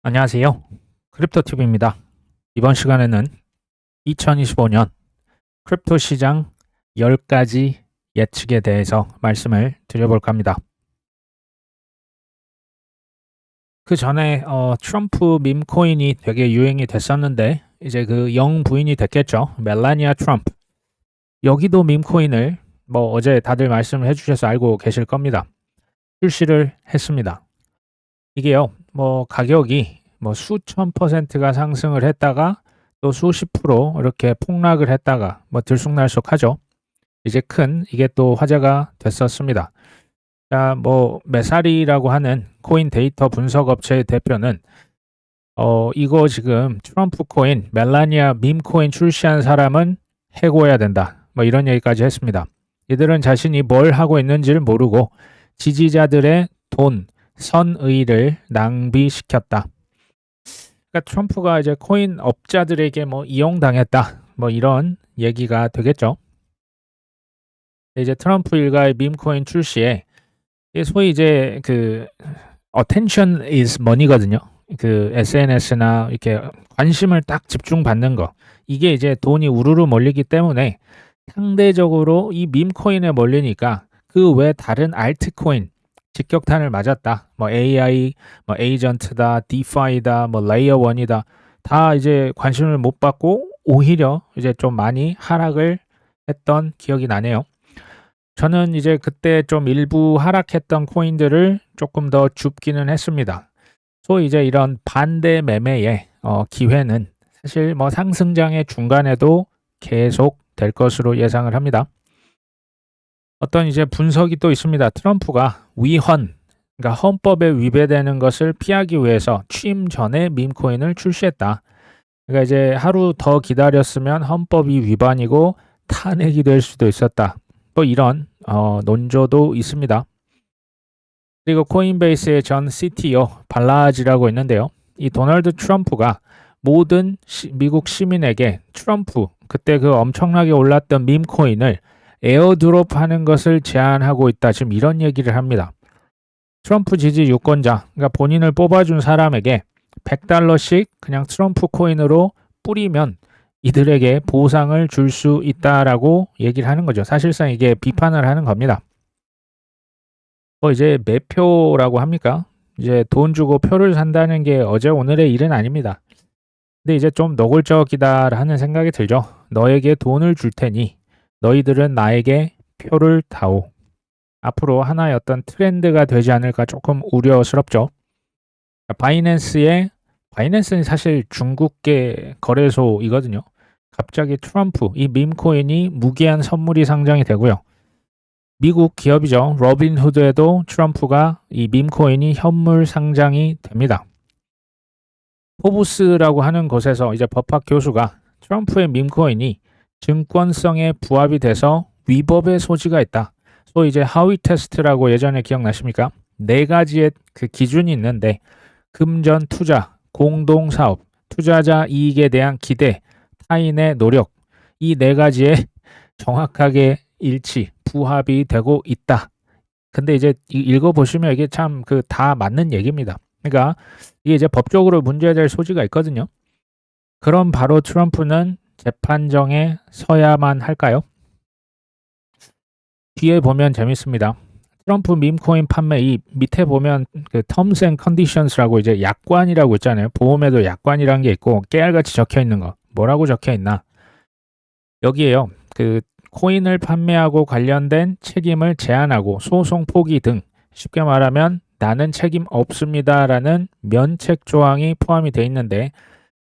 안녕하세요. 크립토TV입니다. 이번 시간에는 2025년 크립토 시장 10가지 예측에 대해서 말씀을 드려볼까 합니다. 그 전에 트럼프 밈코인이 되게 유행이 됐었는데 이제 그 영부인이 됐겠죠. 멜라니아 트럼프. 여기도 밈코인을 어제 다들 말씀을 해주셔서 알고 계실 겁니다. 출시를 했습니다. 이게요, 가격이 수천 퍼센트가 상승을 했다가 또 수십 프로 이렇게 폭락을 했다가 들쑥날쑥하죠. 이제 이게 또 화제가 됐었습니다. 자, 메사리라고 하는 코인 데이터 분석 업체의 대표는 이거 지금 트럼프 코인, 멜라니아 밈 코인 출시한 사람은 해고해야 된다. 이런 얘기까지 했습니다. 이들은 자신이 뭘 하고 있는지를 모르고 지지자들의 돈, 선의를 낭비시켰다. 그러니까 트럼프가 이제 코인 업자들에게 이용당했다. 이런 얘기가 되겠죠. 이제 트럼프 일가의 밈코인 출시에 소위 이제 그 attention is money거든요. 그 SNS나 이렇게 관심을 딱 집중받는 거. 이게 이제 돈이 우르르 몰리기 때문에 상대적으로 이 밈코인에 몰리니까 그 외 다른 알트코인 직격탄을 맞았다. AI, 에이전트다, 디파이다, 레이어 1이다. 다 이제 관심을 못 받고 오히려 이제 좀 많이 하락을 했던 기억이 나네요. 저는 이제 그때 좀 일부 하락했던 코인들을 조금 더 줍기는 했습니다. 소위 이제 이런 반대 매매의 기회는 사실 상승장의 중간에도 계속 될 것으로 예상을 합니다. 어떤 이제 분석이 또 있습니다. 트럼프가 위헌, 그러니까 헌법에 위배되는 것을 피하기 위해서 취임 전에 밈코인을 출시했다. 그러니까 이제 하루 더 기다렸으면 헌법이 위반이고 탄핵이 될 수도 있었다. 또 이런 논조도 있습니다. 그리고 코인베이스의 전 CTO 발라지라고 있는데요. 이 도널드 트럼프가 모든 미국 시민에게 트럼프 그때 그 엄청나게 올랐던 밈코인을 에어드롭 하는 것을 제안하고 있다. 지금 이런 얘기를 합니다. 트럼프 지지 유권자, 그러니까 본인을 뽑아준 사람에게 $100씩 그냥 트럼프 코인으로 뿌리면 이들에게 보상을 줄 수 있다라고 얘기를 하는 거죠. 사실상 이게 비판을 하는 겁니다. 이제 매표라고 합니까? 이제 돈 주고 표를 산다는 게 어제 오늘의 일은 아닙니다. 근데 이제 좀 노골적이다 하는 생각이 들죠. 너에게 돈을 줄 테니 너희들은 나에게 표를 다오. 앞으로 하나의 어떤 트렌드가 되지 않을까 조금 우려스럽죠. 바이낸스는 사실 중국계 거래소이거든요. 갑자기 트럼프, 이 밈코인이 무기한 선물이 상장이 되고요. 미국 기업이죠. 로빈후드에도 트럼프가 이 밈코인이 현물 상장이 됩니다. 포브스라고 하는 곳에서 이제 법학 교수가 트럼프의 밈코인이 증권성에 부합이 돼서 위법의 소지가 있다. 소위 이제 하위 테스트라고 예전에 기억나십니까? 4가지의 그 기준이 있는데 금전 투자, 공동 사업, 투자자 이익에 대한 기대, 타인의 노력 이 4가지에 정확하게 부합이 되고 있다. 근데 이제 읽어보시면 이게 참 다 맞는 얘기입니다. 그러니까 이게 이제 법적으로 문제될 소지가 있거든요. 그럼 바로 트럼프는 재판정에 서야만 할까요? 뒤에 보면 재밌습니다. 트럼프 밈코인 판매 이 밑에 보면 그 terms and conditions라고 이제 약관이라고 있잖아요. 보험에도 약관이라는 게 있고 깨알같이 적혀 있는 거. 뭐라고 적혀 있나? 여기에요. 그 코인을 판매하고 관련된 책임을 제한하고 소송 포기 등 쉽게 말하면 나는 책임 없습니다라는 면책 조항이 포함이 되어 있는데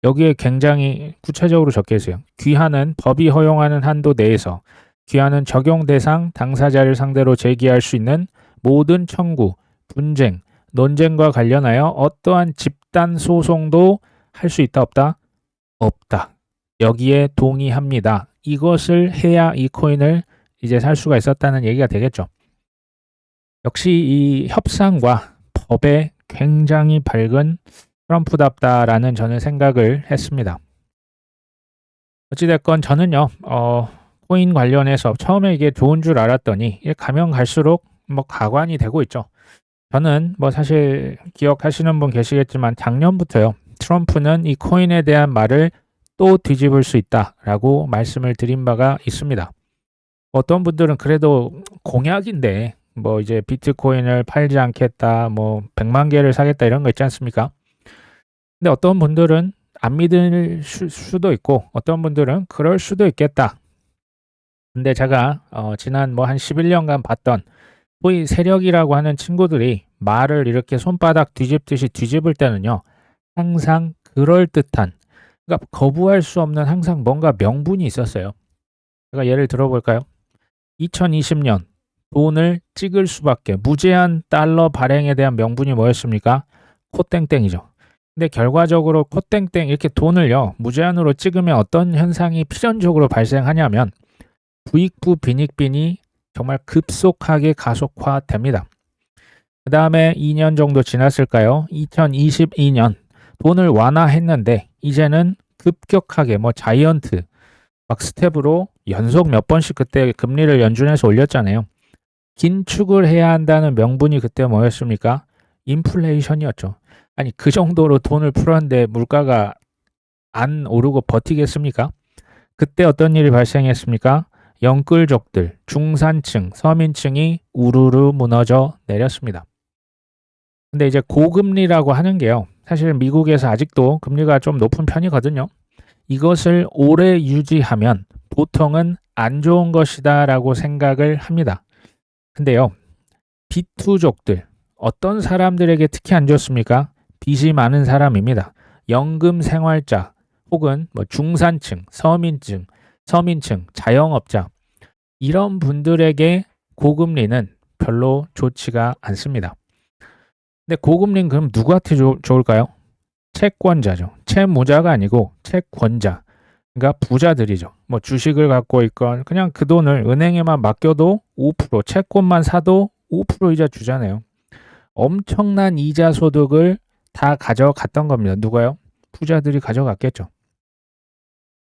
여기에 굉장히 구체적으로 적혀 있어요. 귀환은 법이 허용하는 한도 내에서 귀환은 적용 대상 당사자를 상대로 제기할 수 있는 모든 청구, 분쟁, 논쟁과 관련하여 어떠한 집단 소송도 할 수 있다 없다? 없다. 여기에 동의합니다. 이것을 해야 이 코인을 이제 살 수가 있었다는 얘기가 되겠죠. 역시 이 협상과 법에 굉장히 밝은 트럼프답다라는 저는 생각을 했습니다. 어찌됐건 저는요, 코인 관련해서 처음에 이게 좋은 줄 알았더니 가면 갈수록 가관이 되고 있죠. 저는 뭐 사실 기억하시는 분 계시겠지만 작년부터요. 트럼프는 이 코인에 대한 말을 또 뒤집을 수 있다라고 말씀을 드린 바가 있습니다. 어떤 분들은 그래도 공약인데 뭐 이제 비트코인을 팔지 않겠다, 뭐 100만 개를 사겠다 이런 거 있지 않습니까? 근데 어떤 분들은 안 믿을 수도 있고 어떤 분들은 그럴 수도 있겠다. 근데 제가 지난 뭐 한 11년간 봤던 소위 세력이라고 하는 친구들이 말을 이렇게 손바닥 뒤집듯이 뒤집을 때는요. 항상 그럴듯한, 그러니까 거부할 수 없는 항상 뭔가 명분이 있었어요. 제가 예를 들어볼까요? 2020년 돈을 찍을 수밖에 무제한 달러 발행에 대한 명분이 뭐였습니까? 코땡땡이죠. 근데 결과적으로 코땡땡 이렇게 돈을요 무제한으로 찍으면 어떤 현상이 필연적으로 발생하냐면 부익부 빈익빈이 정말 급속하게 가속화됩니다. 그 다음에 2년 정도 지났을까요? 2022년 돈을 완화했는데 이제는 급격하게 뭐 자이언트 막 스텝으로 연속 몇 번씩 그때 금리를 연준해서 올렸잖아요. 긴축을 해야 한다는 명분이 그때 뭐였습니까? 인플레이션이었죠. 아니 그 정도로 돈을 풀었는데 물가가 안 오르고 버티겠습니까? 그때 어떤 일이 발생했습니까? 영끌족들, 중산층, 서민층이 우르르 무너져 내렸습니다. 근데 이제 고금리라고 하는 게요. 사실 미국에서 아직도 금리가 좀 높은 편이거든요. 이것을 오래 유지하면 보통은 안 좋은 것이다라고 생각을 합니다. 근데요. 비투족들, 어떤 사람들에게 특히 안 좋습니까? 빚이 많은 사람입니다. 연금 생활자 혹은 뭐 중산층, 서민층, 자영업자 이런 분들에게 고금리는 별로 좋지가 않습니다. 근데 고금리는 그럼 누구한테 좋을까요? 채권자죠. 채무자가 아니고 채권자. 그러니까 부자들이죠. 뭐 주식을 갖고 있건 그냥 그 돈을 은행에만 맡겨도 5%, 채권만 사도 5% 이자 주잖아요. 엄청난 이자 소득을 다 가져갔던 겁니다. 누가요? 부자들이 가져갔겠죠.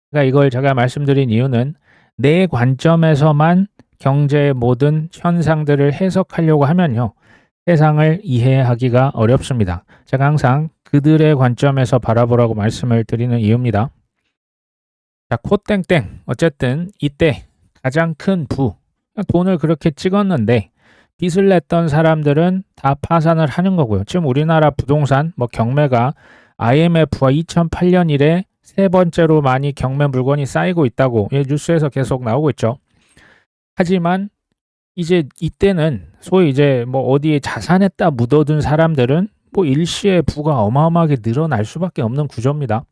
그러니까 이걸 제가 말씀드린 이유는 내 관점에서만 경제의 모든 현상들을 해석하려고 하면요. 세상을 이해하기가 어렵습니다. 제가 항상 그들의 관점에서 바라보라고 말씀을 드리는 이유입니다. 자, 코땡땡. 어쨌든 이때 가장 큰 돈을 그렇게 찍었는데 빚을 냈던 사람들은 다 파산을 하는 거고요. 지금 우리나라 부동산 경매가 IMF와 2008년 이래 세 번째로 많이 경매 물건이 쌓이고 있다고 뉴스에서 계속 나오고 있죠. 하지만 이제 이때는 소위 이제 어디에 자산에다 묻어둔 사람들은 일시에 부가 어마어마하게 늘어날 수밖에 없는 구조입니다.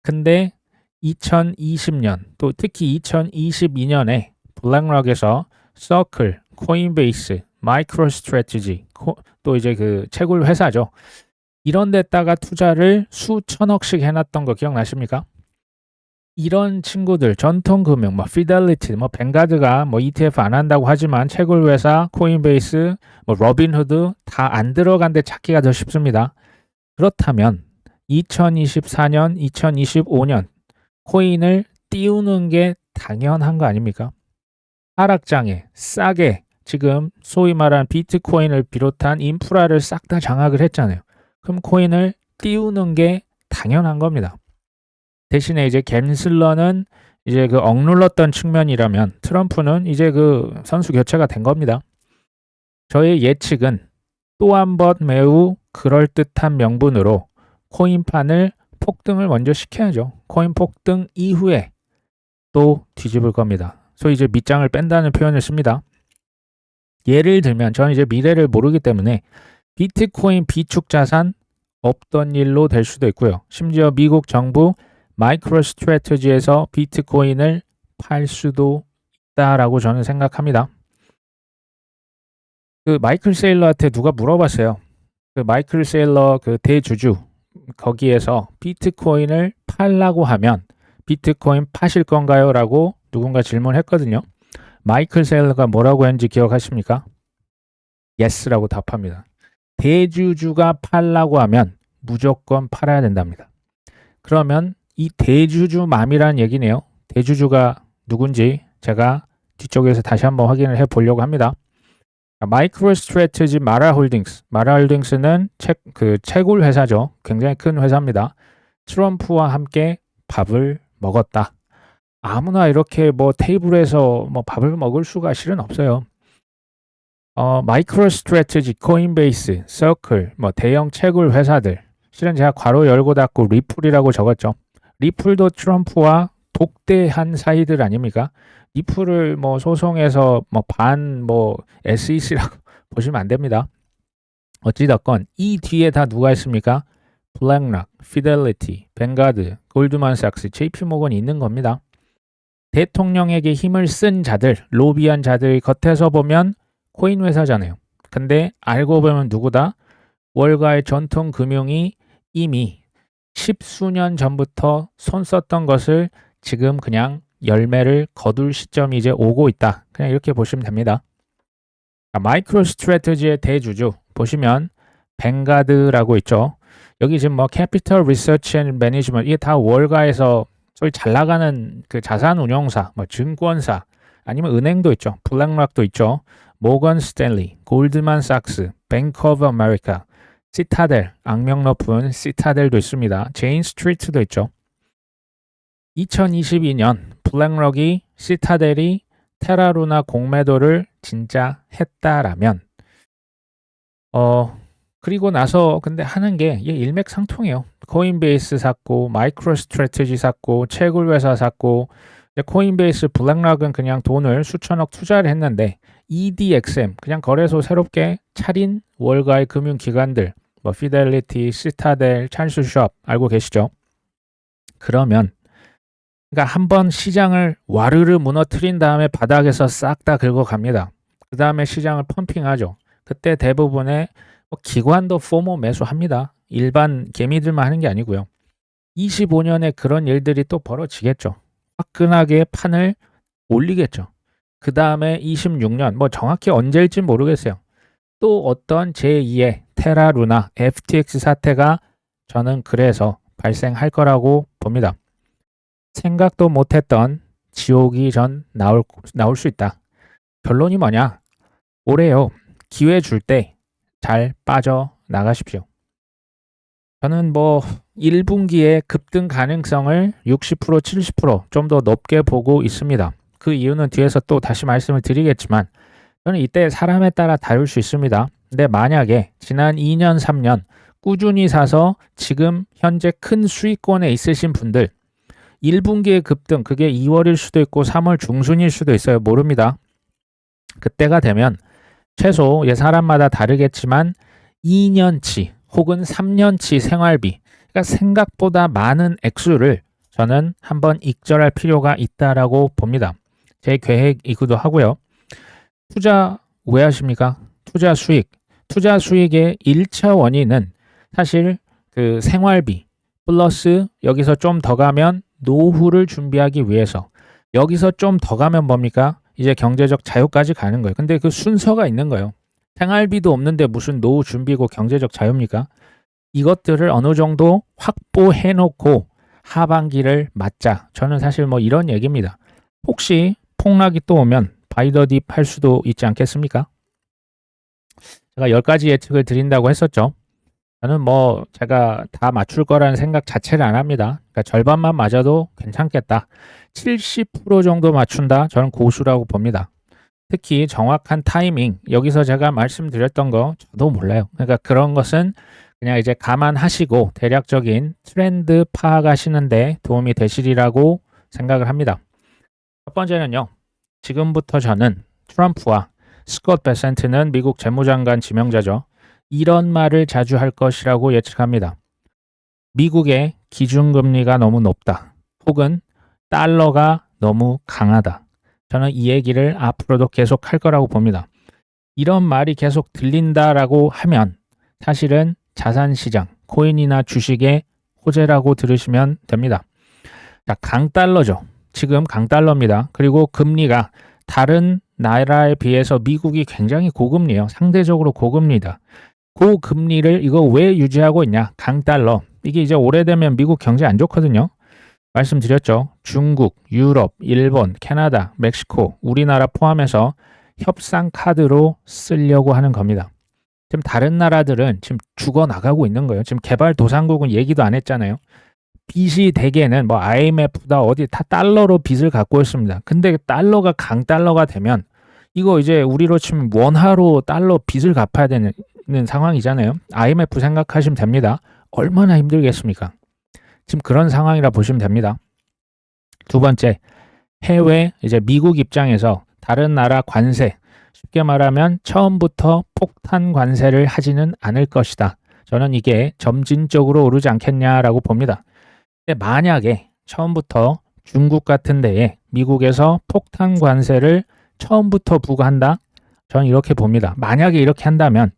근데 2020년 또 특히 2022년에 블랙락에서 서클, 코인베이스, 마이크로스트래티지 또 이제 그 채굴 회사죠. 이런 데다가 투자를 수천억씩 해놨던 거 기억나십니까? 이런 친구들 전통금융 피델리티 뱅가드가 ETF 안 한다고 하지만 채굴 회사, 코인베이스, 로빈후드 다 안 들어간 데 찾기가 더 쉽습니다. 그렇다면 2024년, 2025년 코인을 띄우는 게 당연한 거 아닙니까? 하락장에 싸게 지금 소위 말한 비트코인을 비롯한 인프라를 싹 다 장악을 했잖아요. 그럼 코인을 띄우는 게 당연한 겁니다. 대신에 이제 갬슬러는 이제 그 억눌렀던 측면이라면 트럼프는 이제 그 선수 교체가 된 겁니다. 저의 예측은 또 한 번 매우 그럴듯한 명분으로 코인판을 폭등을 먼저 시켜야죠. 코인 폭등 이후에 또 뒤집을 겁니다. 소위 이제 밑장을 뺀다는 표현을 씁니다. 예를 들면 저는 이제 미래를 모르기 때문에 비트코인 비축 자산 없던 일로 될 수도 있고요. 심지어 미국 정부 마이크로스트래티지에서 비트코인을 팔 수도 있다라고 저는 생각합니다. 그 마이클 세일러한테 누가 물어봤어요. 그 마이클 세일러 그 대주주 거기에서 비트코인을 팔라고 하면 비트코인 파실 건가요? 라고 누군가 질문했거든요. 마이클 세일러가 뭐라고 했는지 기억하십니까? Yes라고 답합니다. 대주주가 팔라고 하면 무조건 팔아야 된답니다. 그러면 이 대주주맘이란 얘기네요. 대주주가 누군지 제가 뒤쪽에서 다시 한번 확인을 해 보려고 합니다. 마이크로 스트래티지 마라홀딩스는 채굴 회사죠. 굉장히 큰 회사입니다. 트럼프와 함께 밥을 먹었다. 아무나 이렇게 뭐 테이블에서 뭐 밥을 먹을 수가 실은 없어요. 마이크로 스트래티지, 코인베이스, 서클, 뭐 대형 채굴 회사들. 실은 제가 괄호 열고 닫고 리플이라고 적었죠. 리플도 트럼프와 독대한 사이들 아닙니까? 리플을 뭐 소송해서 뭐 SEC라고 보시면 안 됩니다. 어찌됐건 이 뒤에 다 누가 있습니까? 블랙락, 피델리티, 뱅가드, 골드만삭스, JP모건이 있는 겁니다. 대통령에게 힘을 쓴 자들, 로비한 자들이 겉에서 보면 코인 회사잖아요. 근데 알고 보면 누구다? 월가의 전통 금융이 이미 10수년 전부터 손 썼던 것을 지금 그냥 열매를 거둘 시점이 이제 오고 있다. 그냥 이렇게 보시면 됩니다. 마이크로 스트래티지의 대주주 보시면 뱅가드라고 있죠. 여기 지금 뭐 캐피털 리서치 앤 매니지먼트 이게 다 월가에서 소위 잘 나가는 그 자산 운용사, 뭐 증권사 아니면 은행도 있죠. 블랙락도 있죠. 모건 스탠리, 골드만삭스, 뱅크 오브 아메리카, 시타델, 악명 높은 시타델도 있습니다. 제인 스트리트도 있죠. 2022년 블랙락이 시타델이 테라루나 공매도를 진짜 했다라면 그리고 나서 근데 하는 게 이게 일맥상통해요. 코인베이스 샀고 마이크로 스트래티지 샀고 채굴 회사 샀고 코인베이스 블랙락은 그냥 돈을 수천억 투자를 했는데 EDXM 그냥 거래소 새롭게 차린 월가의 금융기관들 뭐 피델리티, 시타델, 찰스숍 알고 계시죠? 그러면 그러니까 한번 시장을 와르르 무너뜨린 다음에 바닥에서 싹 다 긁어갑니다. 그 다음에 시장을 펌핑하죠. 그때 대부분의 기관도 포모 매수합니다. 일반 개미들만 하는 게 아니고요. 25년에 그런 일들이 또 벌어지겠죠. 화끈하게 판을 올리겠죠. 그 다음에 26년 뭐 정확히 언제일지 모르겠어요. 또 어떤 제2의 테라루나 FTX 사태가 저는 그래서 발생할 거라고 봅니다. 생각도 못했던 지옥이 전 나올 수 있다. 결론이 뭐냐? 올해요. 기회 줄 때 잘 빠져나가십시오. 저는 뭐 1분기에 급등 가능성을 60%, 70% 좀 더 높게 보고 있습니다. 그 이유는 뒤에서 또 다시 말씀을 드리겠지만 저는 이때 사람에 따라 다를 수 있습니다. 근데 만약에 지난 2년, 3년 꾸준히 사서 지금 현재 큰 수익권에 있으신 분들 1분기의 급등 그게 2월일 수도 있고 3월 중순일 수도 있어요. 모릅니다. 그때가 되면 최소 사람마다 다르겠지만 2년치 혹은 3년치 생활비 그러니까 생각보다 많은 액수를 저는 한번 익절할 필요가 있다라고 봅니다. 제 계획이기도 하고요. 투자 왜 하십니까? 투자 수익의 1차 원인은 사실 그 생활비 플러스 여기서 좀 더 가면 노후를 준비하기 위해서 여기서 좀 더 가면 뭡니까? 이제 경제적 자유까지 가는 거예요. 근데 그 순서가 있는 거예요. 생활비도 없는데 무슨 노후 준비고 경제적 자유입니까? 이것들을 어느 정도 확보해 놓고 하반기를 맞자. 저는 사실 뭐 이런 얘기입니다. 혹시 폭락이 또 오면 바이더딥 할 수도 있지 않겠습니까? 제가 10가지 예측을 드린다고 했었죠. 저는 뭐 제가 다 맞출 거라는 생각 자체를 안 합니다. 그러니까 절반만 맞아도 괜찮겠다. 70% 정도 맞춘다. 저는 고수라고 봅니다. 특히 정확한 타이밍, 여기서 제가 말씀드렸던 거 저도 몰라요. 그러니까 그런 것은 그냥 이제 감안하시고 대략적인 트렌드 파악하시는데 도움이 되시리라고 생각을 합니다. 첫 번째는요. 지금부터 저는 트럼프와 스콧 베센트는 미국 재무장관 지명자죠. 이런 말을 자주 할 것이라고 예측합니다. 미국의 기준금리가 너무 높다. 혹은 달러가 너무 강하다. 저는 이 얘기를 앞으로도 계속 할 거라고 봅니다. 이런 말이 계속 들린다라고 하면 사실은 자산시장, 코인이나 주식의 호재라고 들으시면 됩니다. 자, 강달러죠. 지금 강달러입니다. 그리고 금리가 다른 나라에 비해서 미국이 굉장히 고금리예요. 상대적으로 고금리다. 고금리를 이거 왜 유지하고 있냐? 강달러. 이게 이제 오래되면 미국 경제 안 좋거든요. 말씀드렸죠. 중국, 유럽, 일본, 캐나다, 멕시코, 우리나라 포함해서 협상 카드로 쓰려고 하는 겁니다. 지금 다른 나라들은 지금 죽어나가고 있는 거예요. 지금 개발도상국은 얘기도 안 했잖아요. 빚이 대개는 뭐 IMF다 어디 다 달러로 빚을 갖고 있습니다. 근데 달러가 강달러가 되면 이거 이제 우리로 치면 원화로 달러 빚을 갚아야 되는 상황이잖아요. IMF 생각하시면 됩니다. 얼마나 힘들겠습니까? 지금 그런 상황이라 보시면 됩니다. 두 번째, 해외 이제 미국 입장에서 다른 나라 관세, 쉽게 말하면 처음부터 폭탄 관세를 하지는 않을 것이다. 저는 이게 점진적으로 오르지 않겠냐라고 봅니다. 근데 만약에 처음부터 중국 같은 데에 미국에서 폭탄 관세를 처음부터 부과한다? 저는 이렇게 봅니다. 만약에 이렇게 한다면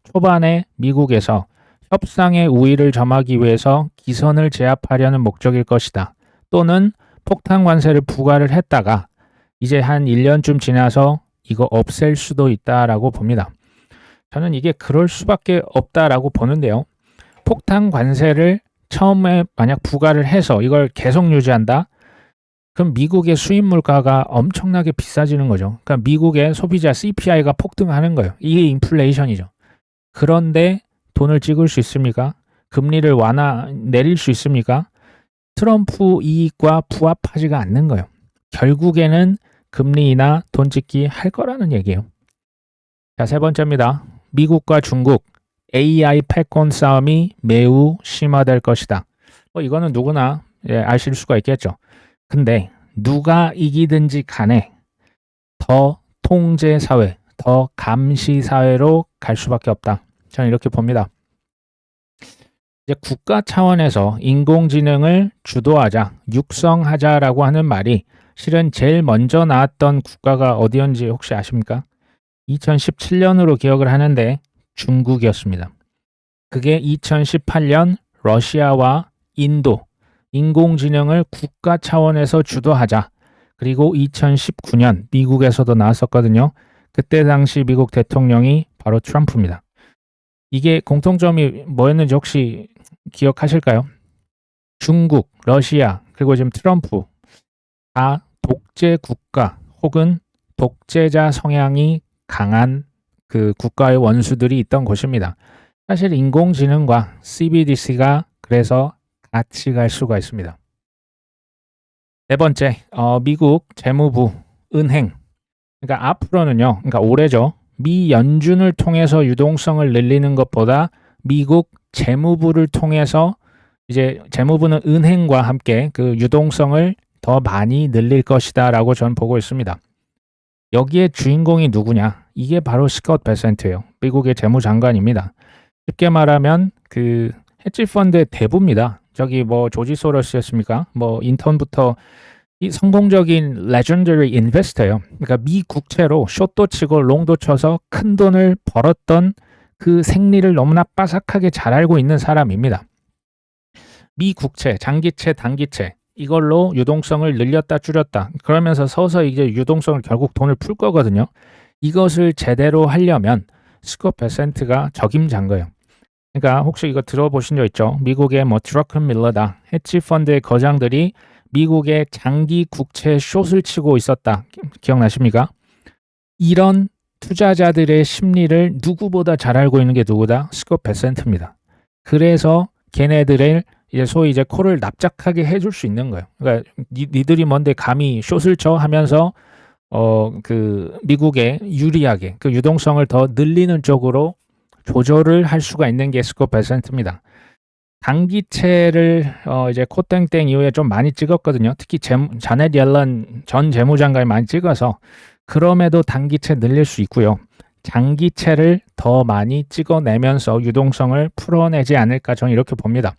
초반에 미국에서 협상의 우위를 점하기 위해서 기선을 제압하려는 목적일 것이다. 또는 폭탄 관세를 부과를 했다가 이제 한 1년쯤 지나서 이거 없앨 수도 있다라고 봅니다. 저는 이게 그럴 수밖에 없다라고 보는데요. 폭탄 관세를 처음에 만약 부과를 해서 이걸 계속 유지한다? 그럼 미국의 수입 물가가 엄청나게 비싸지는 거죠. 그러니까 미국의 소비자 CPI가 폭등하는 거예요. 이게 인플레이션이죠. 그런데 돈을 찍을 수 있습니까? 금리를 내릴 수 있습니까? 트럼프 이익과 부합하지가 않는 거예요. 결국에는 금리나 돈 찍기 할 거라는 얘기예요. 자, 세 번째입니다. 미국과 중국 AI 패권 싸움이 매우 심화될 것이다. 이거는 누구나 아실 수가 있겠죠. 근데 누가 이기든지 간에 더 통제 사회, 더 감시 사회로 갈 수밖에 없다. 저는 이렇게 봅니다. 이제 국가 차원에서 인공지능을 주도하자, 육성하자라고 하는 말이 실은 제일 먼저 나왔던 국가가 어디였는지 혹시 아십니까? 2017년으로 기억을 하는데 중국이었습니다. 그게 2018년 러시아와 인도, 인공지능을 국가 차원에서 주도하자. 그리고 2019년 미국에서도 나왔었거든요. 그때 당시 미국 대통령이 바로 트럼프입니다. 이게 공통점이 뭐였는지 혹시 기억하실까요? 중국, 러시아, 그리고 지금 트럼프 다 독재 국가 혹은 독재자 성향이 강한 그 국가의 원수들이 있던 곳입니다. 사실 인공지능과 CBDC가 그래서 같이 갈 수가 있습니다. 네 번째, 미국 재무부, 은행. 그러니까 앞으로는요, 그러니까 올해죠. 미 연준을 통해서 유동성을 늘리는 것보다 미국 재무부를 통해서 이제 재무부는 은행과 함께 그 유동성을 더 많이 늘릴 것이다라고 저는 보고 있습니다. 여기에 주인공이 누구냐? 이게 바로 스콧 베센트예요. 미국의 재무장관입니다. 쉽게 말하면 그 헤지펀드의 대부입니다. 저기 뭐 조지 소로스였습니까? 뭐 인턴부터 이 성공적인 레전더리 인베스터예요. 그러니까 미 국채로 숏도 치고 롱도 쳐서 큰 돈을 벌었던 그 생리를 너무나 빠삭하게 잘 알고 있는 사람입니다. 미 국채, 장기채, 단기채 이걸로 유동성을 늘렸다 줄였다. 그러면서 서서히 이제 유동성을 결국 돈을 풀 거거든요. 이것을 제대로 하려면 스콧 베센트가 적임자인 거예요. 그러니까 혹시 이거 들어보신 적 있죠? 미국의 뭐 드러큰 밀러다, 헤지펀드의 거장들이 미국의 장기 국채 숏을 치고 있었다. 기억나십니까? 이런 투자자들의 심리를 누구보다 잘 알고 있는 게 누구다? 스콧 베센트입니다. 그래서 걔네들을 이제 소위 이제 코를 납작하게 해줄 수 있는 거예요. 그러니까 니들이 뭔데 감히 숏을 쳐 하면서 그 미국에 유리하게 그 유동성을 더 늘리는 쪽으로 조절을 할 수가 있는 게 스콧 베센트입니다. 단기채를 이제 코땡땡 이후에 좀 많이 찍었거든요. 특히 자넷 옐런 전 재무장관이 많이 찍어서 그럼에도 단기채 늘릴 수 있고요. 장기채를 더 많이 찍어내면서 유동성을 풀어내지 않을까 저는 이렇게 봅니다.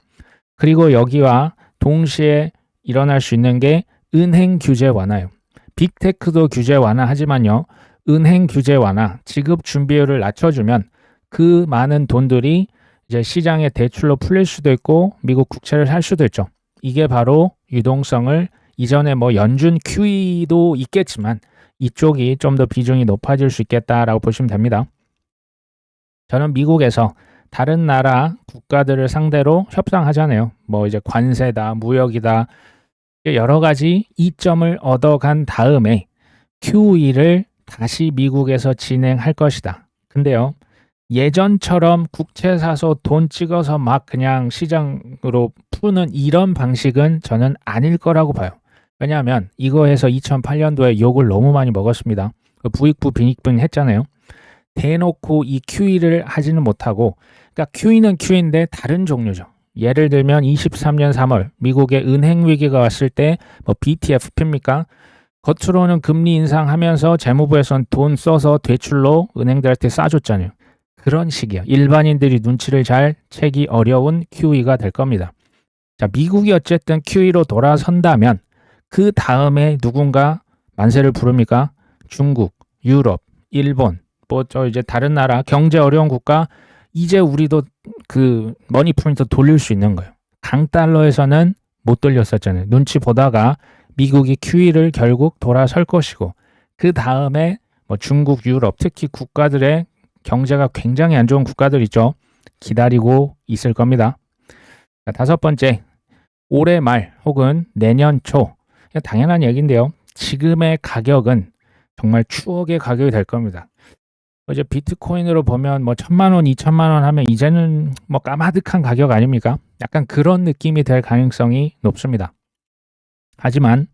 그리고 여기와 동시에 일어날 수 있는 게 은행 규제 완화예요. 빅테크도 규제 완화하지만요. 은행 규제 완화, 지급 준비율을 낮춰주면 그 많은 돈들이 이제 시장의 대출로 풀릴 수도 있고 미국 국채를 살 수도 있죠. 이게 바로 유동성을 이전에 뭐 연준 QE도 있겠지만 이쪽이 좀 더 비중이 높아질 수 있겠다라고 보시면 됩니다. 저는 미국에서 다른 나라 국가들을 상대로 협상하잖아요. 뭐 이제 관세다, 무역이다 여러 가지 이점을 얻어간 다음에 QE를 다시 미국에서 진행할 것이다. 근데요, 예전처럼 국채 사서 돈 찍어서 막 그냥 시장으로 푸는 이런 방식은 저는 아닐 거라고 봐요. 왜냐하면 이거에서 2008년도에 욕을 너무 많이 먹었습니다. 부익부 빈익분 했잖아요. 대놓고 이 QE를 하지는 못하고, 그러니까 QE는 QE인데 다른 종류죠. 예를 들면 23년 3월 미국의 은행 위기가 왔을 때 뭐 BTFP입니까? 겉으로는 금리 인상하면서 재무부에선 돈 써서 대출로 은행들한테 싸줬잖아요. 그런 식이요. 일반인들이 눈치를 잘 채기 어려운 QE가 될 겁니다. 자, 미국이 어쨌든 QE로 돌아선다면 그 다음에 누군가 만세를 부릅니까? 중국, 유럽, 일본, 뭐 저 이제 다른 나라 경제 어려운 국가, 이제 우리도 그 머니 프린터 돌릴 수 있는 거예요. 강달러에서는 못 돌렸었잖아요. 눈치 보다가 미국이 QE를 결국 돌아설 것이고, 그 다음에 뭐 중국, 유럽, 특히 국가들의 경제가 굉장히 안 좋은 국가들 있죠. 기다리고 있을 겁니다. 자, 다섯 번째, 올해 말 혹은 내년 초. 당연한 얘기인데요. 지금의 가격은 정말 추억의 가격이 될 겁니다. 이제 비트코인으로 보면 뭐 1,000만 원, 2,000만 원 하면 이제는 뭐 까마득한 가격 아닙니까? 약간 그런 느낌이 될 가능성이 높습니다. 하지만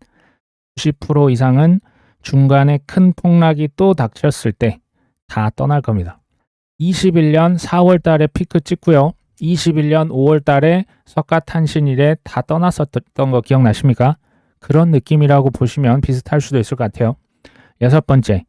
90% 이상은 중간에 큰 폭락이 또 닥쳤을 때 다 떠날 겁니다. 21년 4월 달에 피크 찍고요. 21년 5월 달에 석가탄신일에 다 떠났었던 거 기억나십니까? 그런 느낌이라고 보시면 비슷할 수도 있을 것 같아요. 여섯 번째,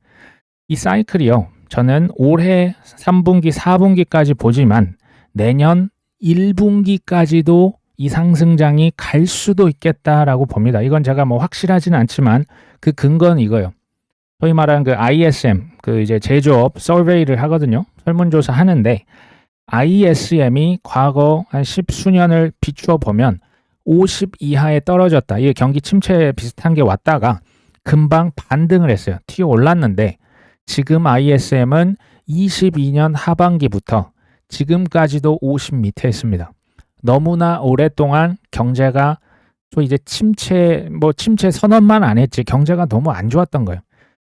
이 사이클이요. 저는 올해 3분기, 4분기까지 보지만 내년 1분기까지도 이 상승장이 갈 수도 있겠다라고 봅니다. 이건 제가 뭐 확실하지는 않지만 그 근거는 이거예요. 소위 말하는 그 ISM, 그 이제 제조업 서베이를 하거든요. 설문조사 하는데 ISM이 과거 한 10수년을 비추어 보면 50 이하에 떨어졌다. 이게 경기 침체에 비슷한 게 왔다가 금방 반등을 했어요. 튀어 올랐는데 지금 ISM은 22년 하반기부터 지금까지도 50 밑에 있습니다. 너무나 오랫동안 경제가 또 이제 침체 선언만 안 했지 경제가 너무 안 좋았던 거예요.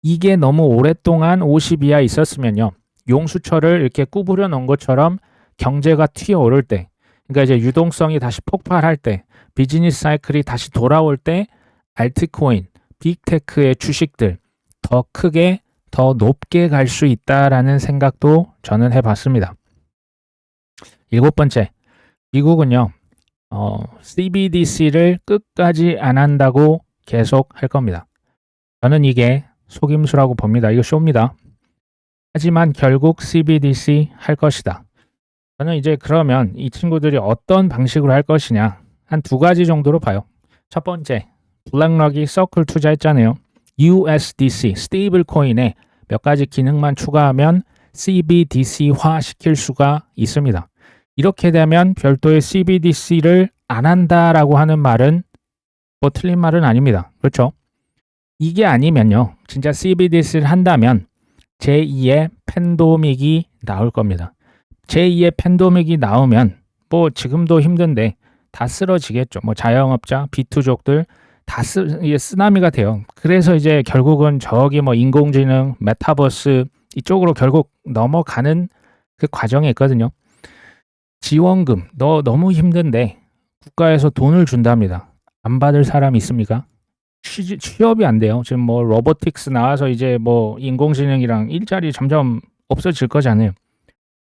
이게 너무 오랫동안 50 이하 있었으면요. 용수철을 이렇게 구부려 놓은 것처럼 경제가 튀어오를 때, 그러니까 이제 유동성이 다시 폭발할 때, 비즈니스 사이클이 다시 돌아올 때 알트코인, 빅테크의 주식들 더 크게, 더 높게 갈 수 있다라는 생각도 저는 해봤습니다. 일곱 번째, 미국은요. CBDC를 끝까지 안 한다고 계속 할 겁니다. 저는 이게 속임수라고 봅니다. 이거 쇼입니다. 하지만 결국 CBDC 할 것이다. 저는 이제 그러면 이 친구들이 어떤 방식으로 할 것이냐 한 두 가지 정도로 봐요. 첫 번째, 블랙락이 서클 투자했잖아요. USDC, 스테이블 코인에 몇 가지 기능만 추가하면 CBDC화 시킬 수가 있습니다. 이렇게 되면 별도의 CBDC를 안 한다라고 하는 말은 뭐 틀린 말은 아닙니다. 그렇죠? 이게 아니면요. 진짜 CBDC를 한다면 제2의 팬데믹이 나올 겁니다. 제2의 팬데믹이 나오면 뭐 지금도 힘든데 다 쓰러지겠죠. 뭐 자영업자, 비투족들 다 쓰나미가 돼요. 그래서 이제 결국은 저기 뭐 인공지능, 메타버스 이쪽으로 결국 넘어가는 그 과정에 있거든요. 지원금, 너 너무 힘든데 국가에서 돈을 준답니다. 안 받을 사람이 있습니까? 취업이 안 돼요. 지금 뭐 로보틱스 나와서 이제 뭐 인공지능이랑 일자리 점점 없어질 거잖아요.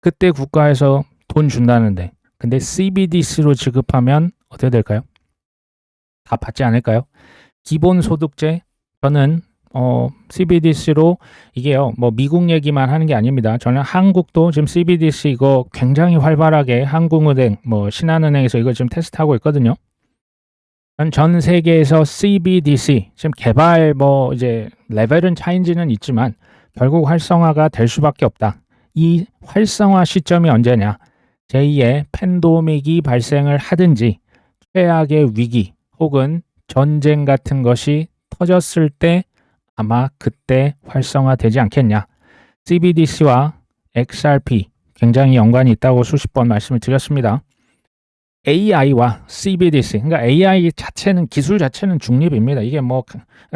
그때 국가에서 돈 준다는데 근데 CBDC로 지급하면 어떻게 될까요? 다 받지 않을까요? 기본소득제 저는 CBDC로 이게요. 뭐 미국 얘기만 하는 게 아닙니다. 저는 한국도 지금 CBDC 이거 굉장히 활발하게 한국은행, 뭐 신한은행에서 이거 지금 테스트하고 있거든요. 전 세계에서 CBDC 지금 개발 뭐 이제 레벨은 차이지는 있지만 결국 활성화가 될 수밖에 없다. 이 활성화 시점이 언제냐? 제2의 팬데믹이 발생을 하든지 최악의 위기 혹은 전쟁 같은 것이 터졌을 때 아마 그때 활성화되지 않겠냐. CBDC와 XRP 굉장히 연관이 있다고 수십 번 말씀을 드렸습니다. AI와 CBDC, 그러니까 AI 자체는 기술 자체는 중립입니다. 이게 뭐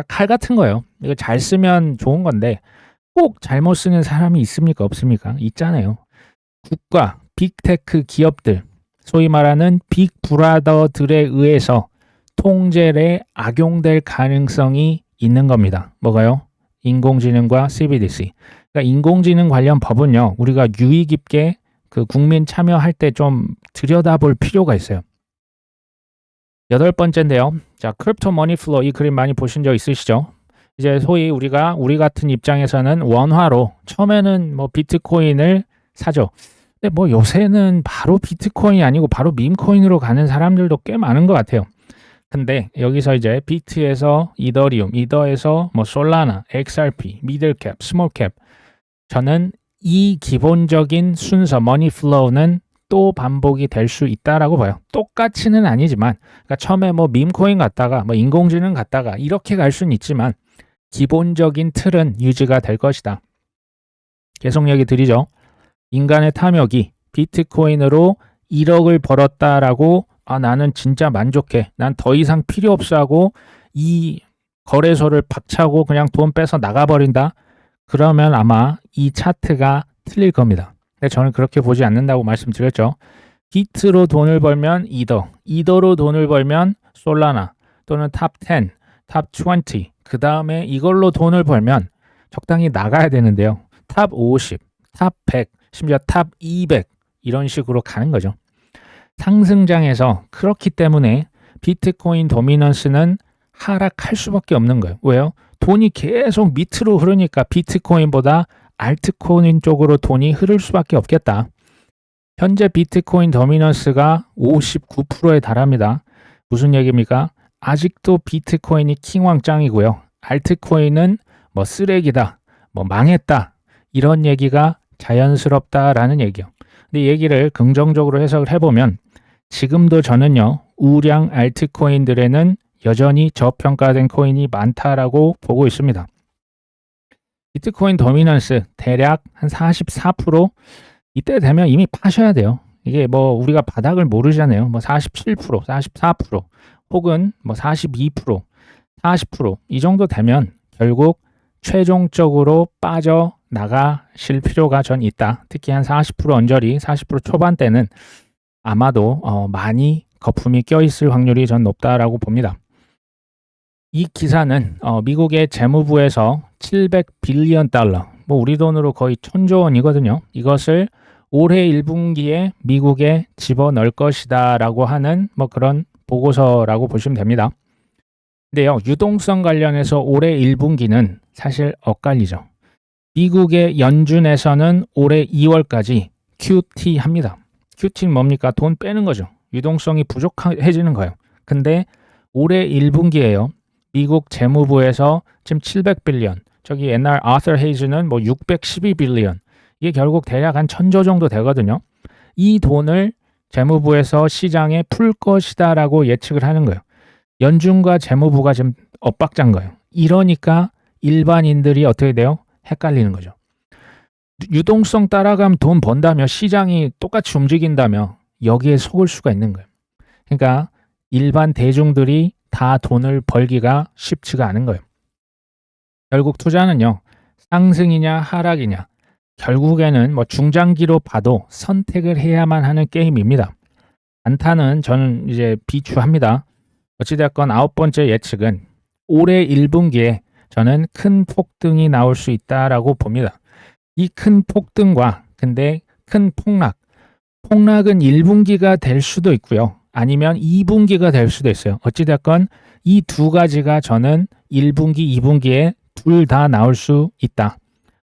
칼 같은 거예요. 이거 잘 쓰면 좋은 건데 꼭 잘못 쓰는 사람이 있습니까? 없습니까? 있잖아요. 국가, 빅테크 기업들, 소위 말하는 빅브라더들에 의해서 통제에 악용될 가능성이 있는 겁니다. 뭐가요? 인공지능과 CBDC. 그러니까 인공지능 관련 법은요, 우리가 유의 깊게 그 국민 참여할 때 좀 들여다볼 필요가 있어요. 8번째인데요. 자, 크립토 머니 플로우, 이 그림 많이 보신 적 있으시죠? 이제 소위 우리 같은 입장에서는 원화로 처음에는 뭐 비트코인을 사죠. 근데 뭐 요새는 바로 비트코인이 아니고 바로 밈코인으로 가는 사람들도 꽤 많은 것 같아요. 근데 여기서 이제 비트에서 이더리움, 이더에서 뭐 솔라나, XRP, 미들캡, 스몰캡, 저는 이 기본적인 순서 머니 플로우는 또 반복이 될 수 있다라고 봐요. 똑같이는 아니지만, 그러니까 처음에 뭐 밈코인 갔다가 뭐 인공지능 갔다가 이렇게 갈 수는 있지만 기본적인 틀은 유지가 될 것이다. 계속 얘기 드리죠. 인간의 탐욕이 비트코인으로 1억을 벌었다라고 나는 진짜 만족해. 난 더 이상 필요 없어 하고 이 거래소를 박차고 그냥 돈 빼서 나가버린다. 그러면 아마 이 차트가 틀릴 겁니다. 근데 저는 그렇게 보지 않는다고 말씀드렸죠. 비트로 돈을 벌면 이더로 돈을 벌면 솔라나 또는 탑 10, 탑 20, 그 다음에 이걸로 돈을 벌면 적당히 나가야 되는데요. 탑 50, 탑 100, 심지어 탑 200 이런 식으로 가는 거죠. 상승장에서 그렇기 때문에 비트코인 도미넌스는 하락할 수밖에 없는 거예요. 왜요? 돈이 계속 밑으로 흐르니까 비트코인보다 알트코인 쪽으로 돈이 흐를 수밖에 없겠다. 현재 비트코인 도미넌스가 59%에 달합니다. 무슨 얘기입니까? 아직도 비트코인이 킹왕짱이고요. 알트코인은 뭐 쓰레기다, 뭐 망했다 이런 얘기가 자연스럽다라는 얘기요. 근데 이 얘기를 긍정적으로 해석을 해보면 지금도 저는요 우량 알트코인들에는 여전히 저평가된 코인이 많다라고 보고 있습니다. 비트코인 도미넌스 대략 한 44%, 이때 되면 이미 파셔야 돼요. 이게 뭐 우리가 바닥을 모르잖아요. 뭐 47%, 44% 혹은 뭐 42%, 40% 정도 되면 결국 최종적으로 빠져나가실 필요가 전 있다. 특히 한 40% 언저리, 40% 초반대는 아마도 많이 거품이 껴있을 확률이 전 높다라고 봅니다. 이 기사는 미국의 재무부에서 700빌리언 달러, 뭐 우리 돈으로 거의 1000조 원이거든요. 이것을 올해 1분기에 미국에 집어넣을 것이다라고 하는 뭐 그런 보고서라고 보시면 됩니다. 근데요, 유동성 관련해서 올해 1분기는 사실 엇갈리죠. 미국의 연준에서는 올해 2월까지 QT 합니다. QT는 뭡니까? 돈 빼는 거죠. 유동성이 부족해지는 거예요. 근데 올해 1분기에요. 미국 재무부에서 지금 700빌리언, 저기 옛날 아서 헤이즈는 뭐 612빌리언, 이게 결국 대략 한 1000조 정도 되거든요. 이 돈을 재무부에서 시장에 풀 것이다라고 예측을 하는 거예요. 연준과 재무부가 지금 엇박자인 거예요. 이러니까 일반인들이 어떻게 돼요? 헷갈리는 거죠. 유동성 따라가면 돈 번다며 시장이 똑같이 움직인다며 여기에 속을 수가 있는 거예요. 그러니까 일반 대중들이 다 돈을 벌기가 쉽지가 않은 거예요. 결국 투자는요, 상승이냐 하락이냐, 결국에는 뭐 중장기로 봐도 선택을 해야만 하는 게임입니다. 단타는 저는 이제 비추합니다. 어찌됐건 9번째 예측은 올해 1분기에 저는 큰 폭등이 나올 수 있다라고 봅니다. 이 큰 폭등과 근데 큰 폭락은 1분기가 될 수도 있고요. 아니면 2분기가 될 수도 있어요. 어찌됐건 이 두 가지가 저는 1분기, 2분기에 둘 다 나올 수 있다.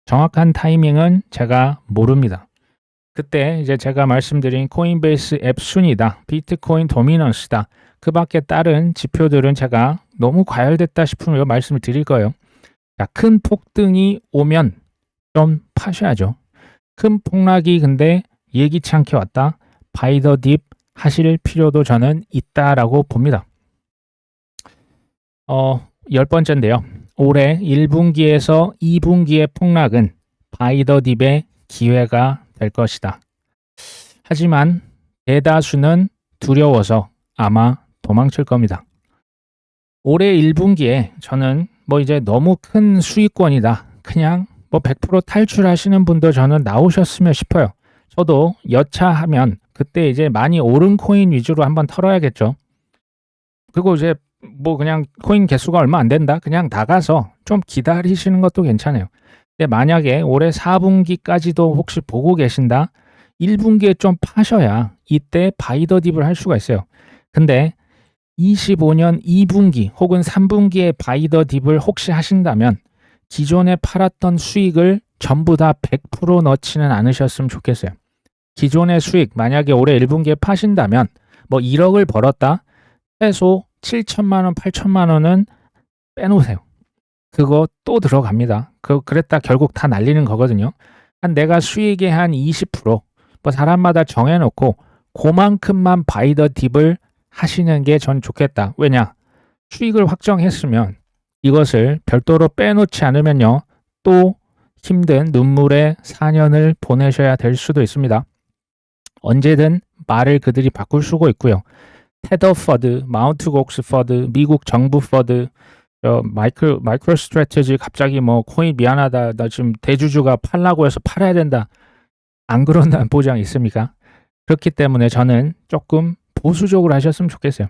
정확한 타이밍은 제가 모릅니다. 그때 이제 제가 말씀드린 코인베이스 앱 순위다, 비트코인 도미넌스다, 그 밖에 다른 지표들은 제가 너무 과열됐다 싶으면 말씀을 드릴 거예요. 자, 큰 폭등이 오면 좀 파셔야죠. 큰 폭락이 근데 예기치 않게 왔다, 바이 더 딥 하실 필요도 저는 있다라고 봅니다. 10번째인데요. 올해 1분기에서 2분기의 폭락은 바이 더 딥의 기회가 될 것이다. 하지만 대다수는 두려워서 아마 도망칠 겁니다. 올해 1분기에 저는 뭐 이제 너무 큰 수익권이다, 그냥 뭐 100% 탈출하시는 분도 저는 나오셨으면 싶어요. 저도 여차하면 그때 이제 많이 오른 코인 위주로 한번 털어야겠죠. 그리고 이제 뭐 그냥 코인 개수가 얼마 안 된다? 그냥 나가서 좀 기다리시는 것도 괜찮아요. 근데 만약에 올해 4분기까지도 혹시 보고 계신다? 1분기에 좀 파셔야 이때 바이 더 딥을 할 수가 있어요. 근데 25년 2분기 혹은 3분기에 바이 더 딥을 혹시 하신다면 기존에 팔았던 수익을 전부 다 100% 넣지는 않으셨으면 좋겠어요. 기존의 수익 만약에 올해 1분기에 파신다면 뭐 1억을 벌었다? 최소 7천만 원, 8천만 원은 빼놓으세요. 그거 또 들어갑니다. 그랬다 결국 다 날리는 거거든요. 내가 수익의 한 20%, 뭐 사람마다 정해놓고 그만큼만 바이 더 딥을 하시는 게 전 좋겠다. 왜냐? 수익을 확정했으면 이것을 별도로 빼놓지 않으면요. 또 힘든 눈물의 4년을 보내셔야 될 수도 있습니다. 언제든 말을 그들이 바꿀 수가 있고요. 테더 퍼드, 마운트 곡스 퍼드, 미국 정부 퍼드, 마이크로 스트래티지 갑자기 뭐 코인 미안하다, 나 지금 대주주가 팔라고 해서 팔아야 된다. 안 그런다는 보장 있습니까? 그렇기 때문에 저는 조금 보수적으로 하셨으면 좋겠어요.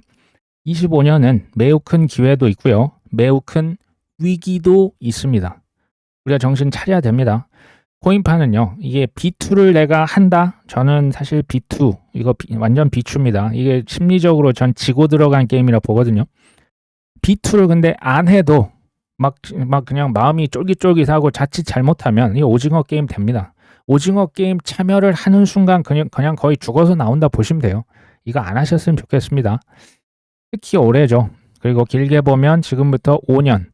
25년은 매우 큰 기회도 있고요. 매우 큰 위기도 있습니다. 우리가 정신 차려야 됩니다. 코인파는요. 이게 B2를 내가 한다? 저는 사실 B2, 이거 완전 비추입니다. 이게 심리적으로 전 지고 들어간 게임이라 보거든요. B2를 근데 안 해도 막 그냥 마음이 쫄깃쫄깃하고 자칫 잘못하면 이 오징어 게임 됩니다. 오징어 게임 참여를 하는 순간 그냥 거의 죽어서 나온다 보시면 돼요. 이거 안 하셨으면 좋겠습니다. 특히 올해죠. 그리고 길게 보면 지금부터 5년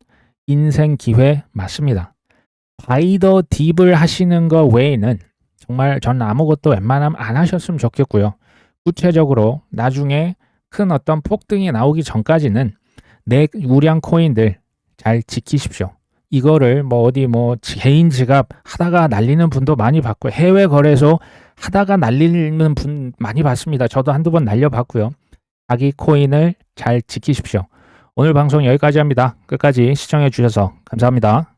인생 기회 맞습니다. 바이 더 딥을 하시는 거 외에는 정말 전 아무것도 웬만하면 안 하셨으면 좋겠고요. 구체적으로 나중에 큰 어떤 폭등이 나오기 전까지는 내 우량 코인들 잘 지키십시오. 이거를 뭐 어디 뭐 개인 지갑 하다가 날리는 분도 많이 봤고요. 해외 거래소 하다가 날리는 분 많이 봤습니다. 저도 한두 번 날려봤고요. 자기 코인을 잘 지키십시오. 오늘 방송 여기까지 합니다. 끝까지 시청해 주셔서 감사합니다.